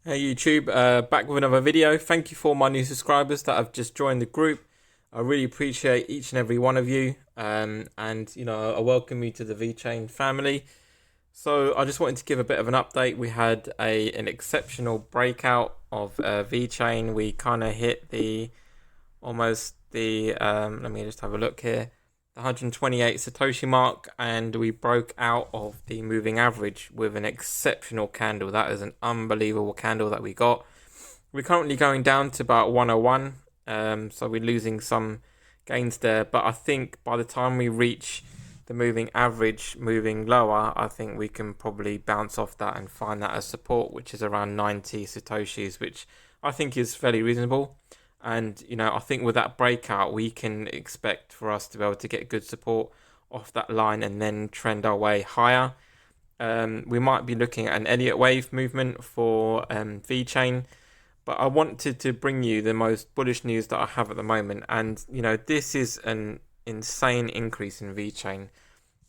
Hey YouTube, back with another video. Thank you for my new subscribers that have just joined the group. I really appreciate each and every one of you, and I welcome you to the Vechain family. So I just wanted to give a bit of an update. We had an exceptional breakout of Vechain. We kind of hit let me just have a look here, the 128 Satoshi mark, and we broke out of the moving average with an exceptional candle. That is an unbelievable candle that we got. We're currently going down to about 101, so we're losing some gains there, but I think by the time we reach the moving average moving lower, I think we can probably bounce off that and find that as support, which is around 90 Satoshis, which I think is fairly reasonable. And, I think with that breakout, we can expect for us to be able to get good support off that line and then trend our way higher. We might be looking at an Elliott wave movement for VeChain, but I wanted to bring you the most bullish news that I have at the moment. And, this is an insane increase in VeChain,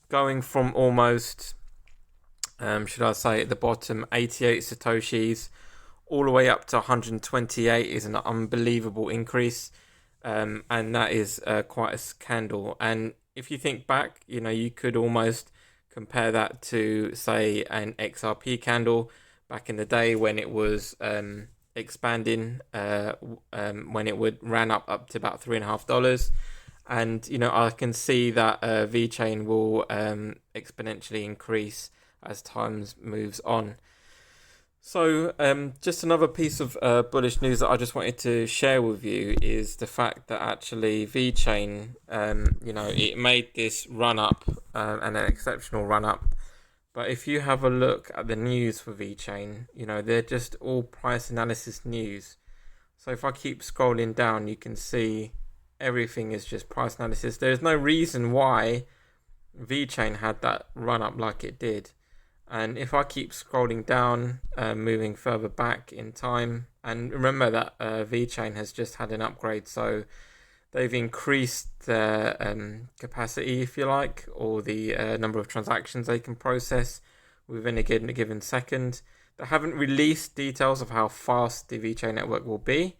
going from almost, should I say, at the bottom, 88 Satoshis all the way up to 128 is an unbelievable increase, and that is quite a candle. And if you think back, you could almost compare that to, say, an XRP candle back in the day when it was expanding, when it would ran up to about $3.50. And I can see that VeChain will exponentially increase as time moves on. So, just another piece of bullish news that I just wanted to share with you is the fact that actually VeChain, it made this run up and an exceptional run up. But if you have a look at the news for VeChain, they're just all price analysis news. So if I keep scrolling down, you can see everything is just price analysis. There's no reason why VeChain had that run up like it did. And if I keep scrolling down, moving further back in time, and remember that VeChain has just had an upgrade, so they've increased their capacity, if you like, or the number of transactions they can process within a given second. They haven't released details of how fast the VeChain network will be,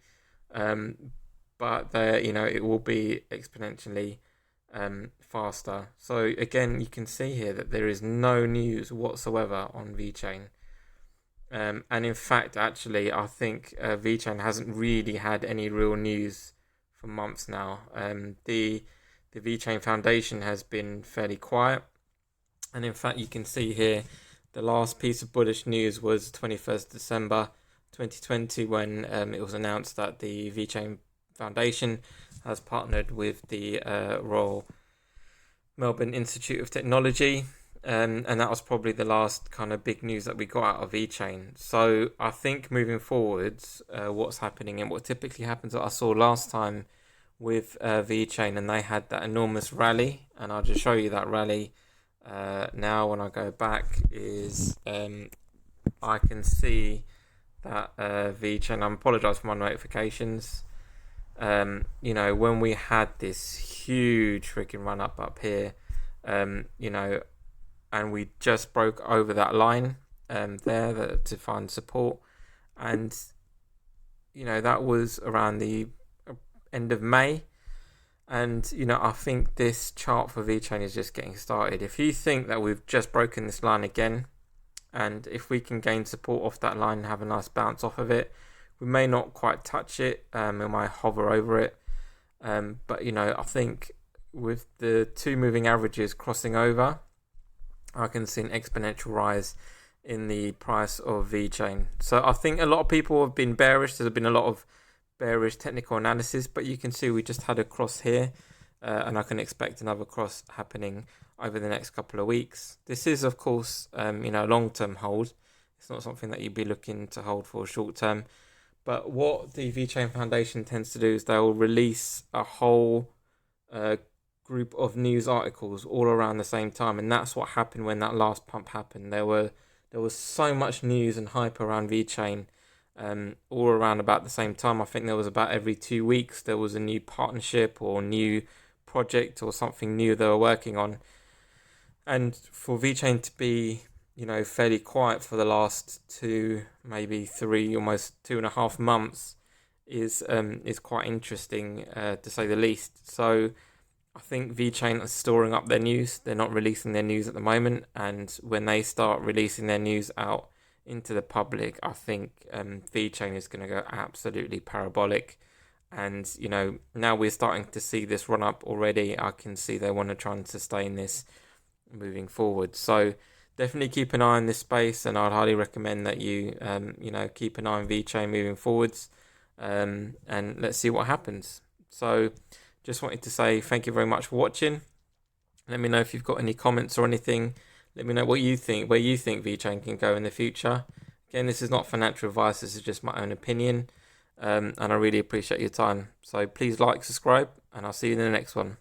but it will be exponentially faster. So again, you can see here that there is no news whatsoever on VeChain. And in fact, actually, I think VeChain hasn't really had any real news for months now. The VeChain Foundation has been fairly quiet. And in fact, you can see here, the last piece of bullish news was 21st December 2020 when it was announced that the VeChain Foundation has partnered with the Royal Melbourne Institute of Technology, and that was probably the last kind of big news that we got out of VeChain. So I think moving forwards, what's happening and what typically happens that I saw last time with VeChain, and they had that enormous rally, and I'll just show you that rally now when I go back, is I can see that VeChain, I apologize for my notifications. When we had this huge freaking run up here, and we just broke over that line to find support, and that was around the end of May. And I think this chart for VeChain is just getting started. If you think that we've just broken this line again, and if we can gain support off that line and have a nice bounce off of it, we may not quite touch it, we might hover over it, but I think with the two moving averages crossing over, I can see an exponential rise in the price of VeChain. So I think a lot of people have been bearish. There's been a lot of bearish technical analysis, but you can see we just had a cross here, and I can expect another cross happening over the next couple of weeks. This is, of course, a long-term hold. It's not something that you'd be looking to hold for short term. But what the VeChain Foundation tends to do is they will release a whole group of news articles all around the same time, and that's what happened when that last pump happened. There was so much news and hype around VeChain, all around about the same time. I think there was about every 2 weeks there was a new partnership or new project or something new they were working on. And for VeChain to be fairly quiet for the last two, maybe three, almost 2.5 months is quite interesting, to say the least. So I think Vechain are storing up their news. They're not releasing their news at the moment, and when they start releasing their news out into the public, I think Vechain is going to go absolutely parabolic. And now we're starting to see this run up already. I can see they want to try and sustain this moving forward. So definitely keep an eye on this space, and I'd highly recommend that you keep an eye on VTHO moving forwards, and let's see what happens. So just wanted to say thank you very much for watching. Let me know if you've got any comments or anything. Let me know what you think, where you think VTHO can go in the future. Again, this is not financial advice, this is just my own opinion, and I really appreciate your time. So please like, subscribe, and I'll see you in the next one.